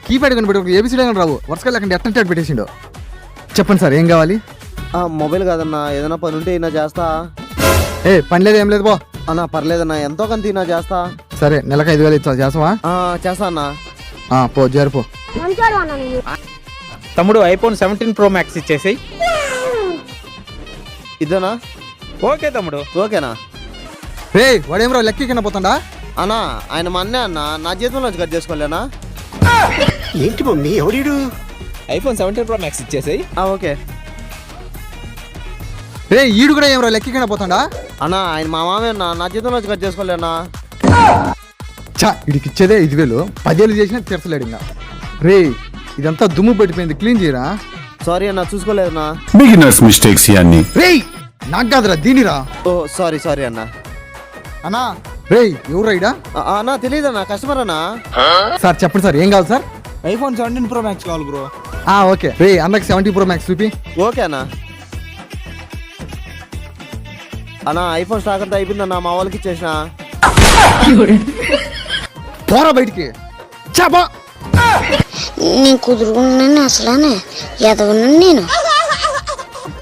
Keypad కనిపెట్టి ఒక ఏబిసిడే కానీ రావు వరుసగా లేకుండా ఎట్టంటే పెట్టేసిండు. చెప్పండి సార్ ఏం కావాలి? మొబైల్ కాదన్నా, ఏదైనా పని ఉంటే అయినా చేస్తా. పని లేదు ఏం లేదు బో అన్నా. పర్లేదన్నా, ఎంతో కొంత అయినా చేస్తా. సరే నెలకు 5,000 ఇచ్చా, చేస్తావా? చేస్తా అన్నా. పో జరిపో. తమ్ముడు iPhone 17 Pro Max ఇచ్చేసేయ్. ఇదేనా? ఓకే తమ్ముడు. ఓకేనా? వాడేమరా లెక్క కింద పోతాడా? అన్నా ఆయన మా అన్నే అన్న, నా జీతంలోంచి కట్ చేసుకోలేనా? ఏంటి మమ్మీ ఎవడీడు? iPhone 17 Pro Max ఇచ్చేసేయ్. ఓకే. ఈడు కూడా ఏమరా లెక్క కింద పోతాడా? అన్నా ఆయన మా మామే అన్న, నా జీతంలోంచి కట్ చేసుకోలేనా? వీడికి ఇచ్చేదే 5,000, 10,000 చేసినా తీర్చలేడు ఇంకా. ఇదంతా దుమ్ము పట్టిపోయింది, క్లీన్ చేయరా. సారీ అన్న, చూసుకోలేదన్నా. బిగినర్స్ మిస్టేక్స్ ఇవన్నీ. నాకు కాదురా దీనిరా. సారీ అన్న. అన్నా ఎవరు రైడా? అన్నా తెలియదన్నా, కస్టమర్ అన్నా. సార్ చెప్పండి సార్ ఏం కావాలి సార్? iPhone 17 Pro Max కావాలి బ్రో. ఓకే అన్నకి 70 Pro Max చూపి. ఓకే అన్నా. అన్నా ఐఫోన్ స్టాక్ అంతా అయిపోయిందన్నా, మా వాళ్ళకి ఇచ్చేసిన. పోరా బయటికి. నేను కుదురుకున్నాను అసలు ఎదవను నేను.